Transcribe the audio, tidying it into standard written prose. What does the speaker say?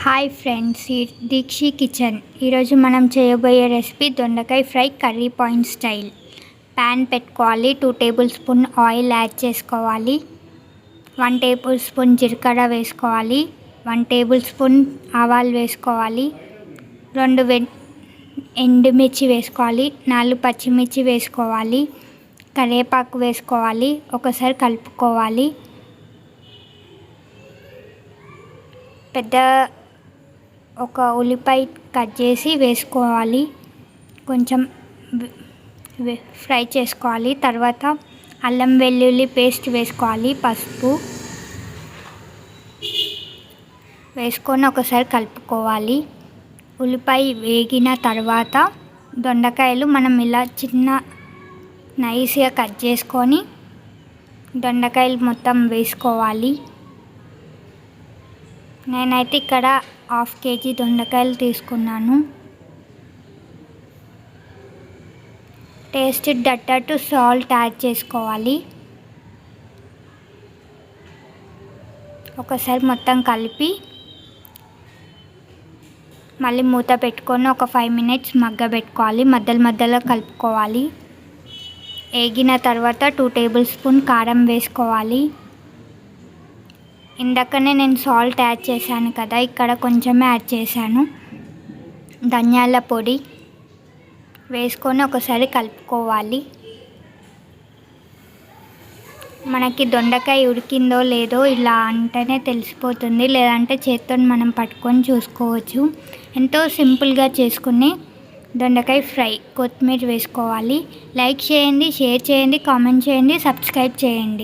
Hi friends, దీక్షి kitchen. ఈరోజు మనం చేయబోయే రెసిపీ దొండకాయ fry curry point style. Pan పెట్టుకోవాలి, 2 టేబుల్ స్పూన్ ఆయిల్ యాడ్ చేసుకోవాలి, 1 టేబుల్ స్పూన్ జీలకర్ర వేసుకోవాలి, 1 టేబుల్ స్పూన్ ఆవాలు వేసుకోవాలి, 2 ఎండుమిర్చి వేసుకోవాలి, 4 పచ్చిమిర్చి వేసుకోవాలి, కరివేపాకు వేసుకోవాలి, ఒకసారి కలుపుకోవాలి. పెద్ద ఒక ఉల్లిపాయ కట్ చేసి వేసుకోవాలి, కొంచెం ఫ్రై చేసుకోవాలి. తర్వాత అల్లం వెల్లుల్లి పేస్ట్ వేసుకోవాలి, పసుపు వేసుకొని ఒకసారి కలుపుకోవాలి. ఉల్లిపాయ వేగిన తర్వాత దొండకాయలు మనం ఇలా చిన్న నైస్గా కట్ చేసుకొని దొండకాయలు మొత్తం వేసుకోవాలి. నేనైతే ఇక్కడ 1/2 kg దొండకాయలు తీసుకున్నాను. టేస్ట్ తగ్గట్టు సాల్ట్ యాడ్ చేసుకోవాలి. ఒకసారి మొత్తం కలిపి మళ్ళీ మూత పెట్టుకొని ఒక 5 minutes మగ్గబెట్టుకోవాలి. మధ్యలో కలుపుకోవాలి. వేగిన తర్వాత 2 టేబుల్ స్పూన్ కారం వేసుకోవాలి. ఇందాకనే నేను సాల్ట్ యాడ్ చేశాను కదా, ఇక్కడ కొంచెమే యాడ్ చేశాను. ధనియాల పొడి వేసుకొని ఒకసారి కలుపుకోవాలి. మనకి దొండకాయ ఉడికిందో లేదో ఇలా అంటేనే తెలిసిపోతుంది, లేదంటే చేత్తో మనం పట్టుకొని చూసుకోవచ్చు. ఎంతో సింపుల్గా చేసుకునే దొండకాయ ఫ్రై. కొత్తిమీర వేసుకోవాలి. లైక్ చేయండి, షేర్ చేయండి, కామెంట్ చేయండి, సబ్స్క్రైబ్ చేయండి.